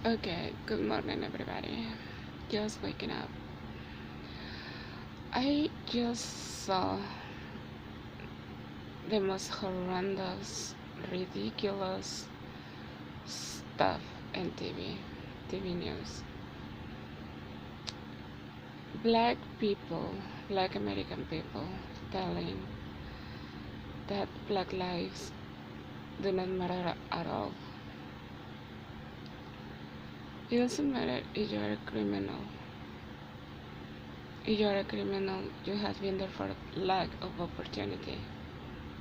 Okay, good morning, everybody. Just waking up. I just saw the most horrendous, ridiculous stuff in TV news. Black people, black American people, telling that black lives do not matter at all. It doesn't matter if you are a criminal. If you are a criminal, you have been there for lack of opportunity.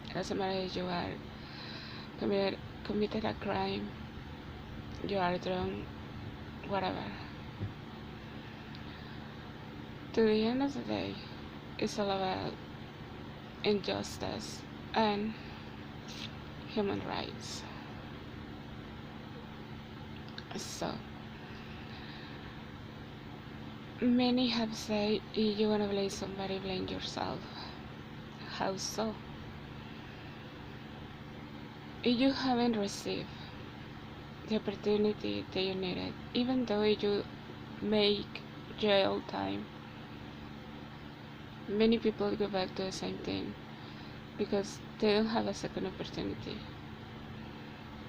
It doesn't matter if you are committed a crime, you are drunk, whatever. To the end of the day, it's all about injustice and human rights. So, many have said if you wanna blame somebody, blame yourself. How so? If you haven't received the opportunity that you needed, even though you make jail time, many people go back to the same thing because they don't have a second opportunity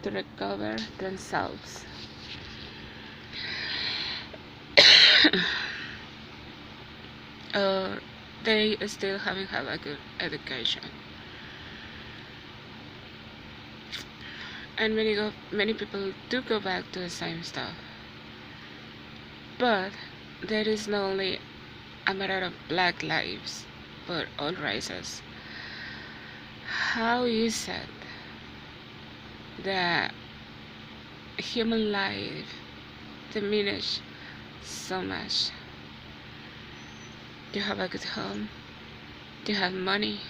to recover themselves. Or they still haven't had a good education. And many people do go back to the same stuff. But there is not only a matter of black lives, but all races. How is it that human life diminished so much? You have a good home, you have money,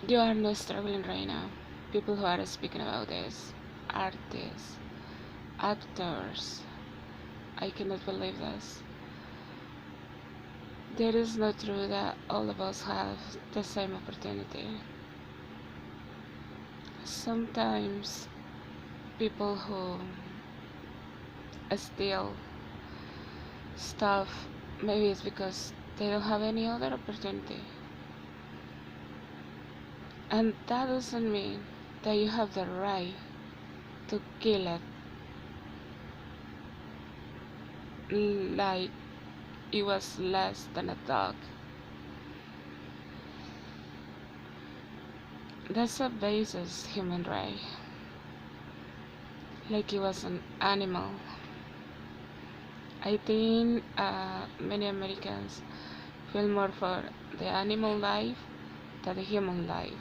you are not struggling right now. People who are speaking about this, artists, actors, I cannot believe this. There is no true that all of us have the same opportunity. Sometimes people who steal stuff, maybe it's because they don't have any other opportunity. And that doesn't mean that you have the right to kill it like it was less than a dog. That's a basis human right, like it was an animal. I think many Americans feel more for the animal life than the human life.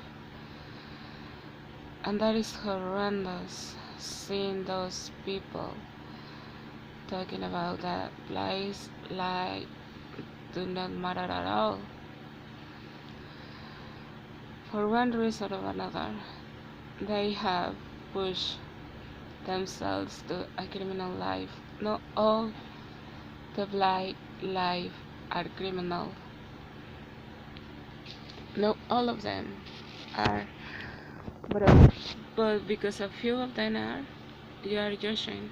And that is horrendous, seeing those people talking about that lives like do not matter at all. For one reason or another, they have pushed themselves to a criminal life. Not all the black life are criminal. Not all of them are, but because a few of them are, you are judging.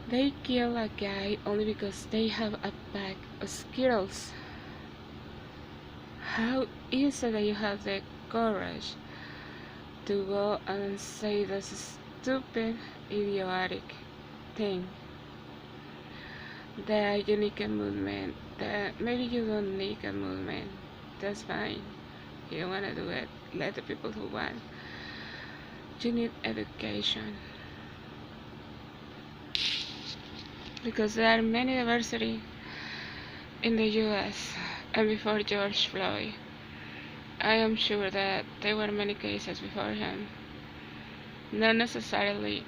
They kill a guy only because they have a bag of Skittles. How is it that you have the courage to go and say this stupid, idiotic thing? That you need a movement, that maybe you don't need a movement, that's fine. You don't want to do it, let the people who want. You need education. Because there are many diversity in the US, and before George Floyd, I am sure that there were many cases before him, not necessarily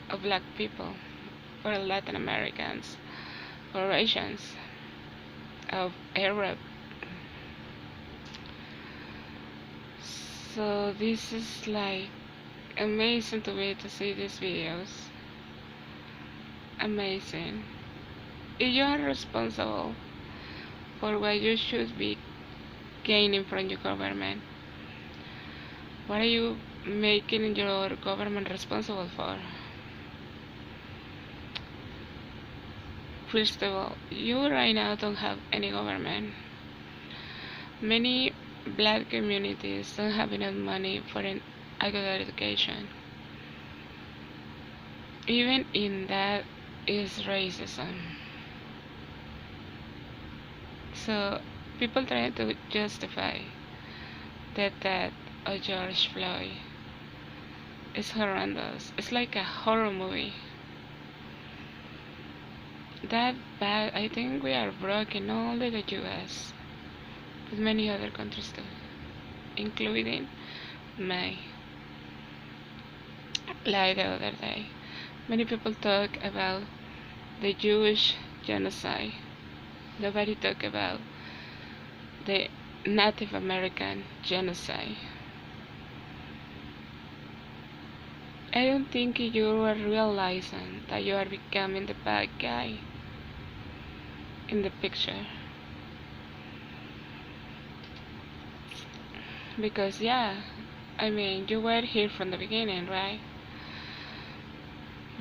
of black people, or Latin Americans, or Asians, of Arab. So this is like amazing to me to see these videos. Amazing. If you are responsible for what you should be gaining from your government, what are you making your government responsible for. First of all, you right now don't have any government. Many black communities don't have enough money for a good education. Even in that is racism. So people try to justify the death of George Floyd. It's horrendous. It's like a horror movie. That bad. I think we are broken, not only the US, but many other countries too, including my. Like the other day, many people talk about the Jewish genocide. Nobody talk about the Native American genocide. I don't think you are realizing that you are becoming the bad guy in the picture. Because yeah, I mean, you were here from the beginning, right?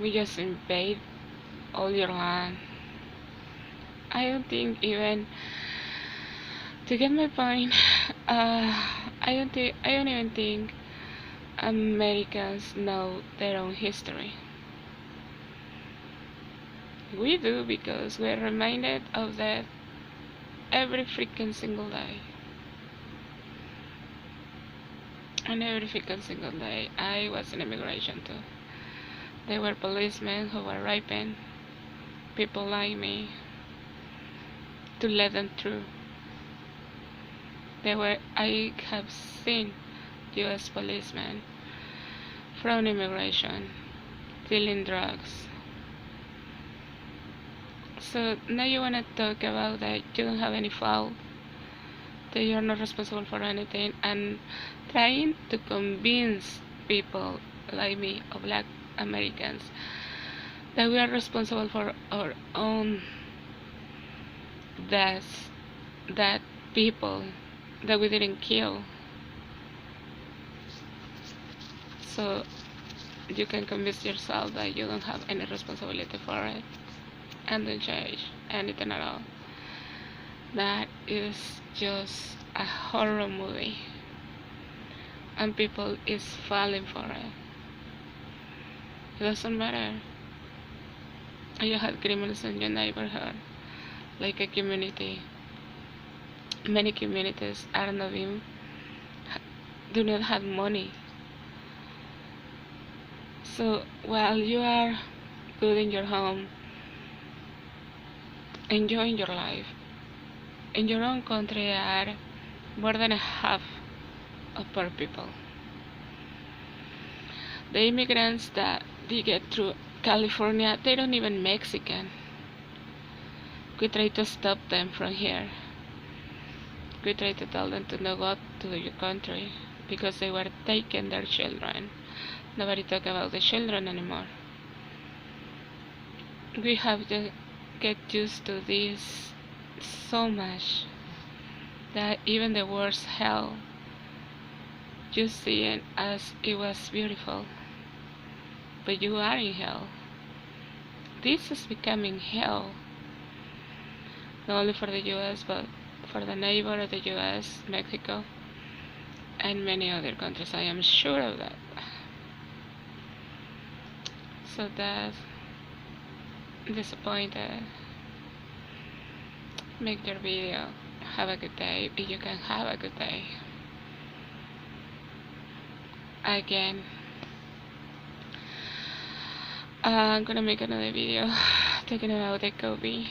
We just invade all your land. I don't think even to get my point. I don't even think Americans know their own history. We do because we're reminded of that every freaking single day. And every freaking single day, I was in immigration too. There were policemen who were raping people like me to let them through. I have seen US policemen from immigration dealing drugs. So now you wanna talk about that you don't have any fault, that you're not responsible for anything, and trying to convince people like me, or black Americans, that we are responsible for our own deaths, that people that we didn't kill. So you can convince yourself that you don't have any responsibility for it and don't change anything at all. That is just a horror movie, and people is falling for it. It doesn't matter. You have criminals in your neighborhood, like a community. Many communities are not even, do not have money. So while you are good in your home, enjoying your life, in your own country are more than a half of poor people. The immigrants that they get through California, they don't even Mexican. We try to stop them from here. We try to tell them to not go to your country because they were taking their children. Nobody talk about the children anymore. We have to get used to this so much that even the worst hell, you see it as it was beautiful, but you are in hell. This is becoming hell, not only for the US, but for the neighbor of the US, Mexico, and many other countries. I am sure of that. So that's disappointed. Make your video. Have a good day if you can have a good day. Again, I'm gonna make another video talking about the COVID.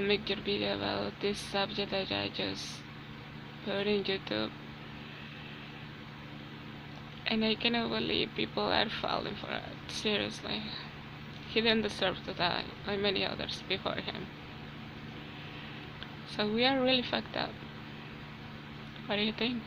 Make your video about this subject that I just put in YouTube. And I cannot believe people are falling for it. Seriously. He didn't deserve to die like many others before him. So we are really fucked up. What do you think?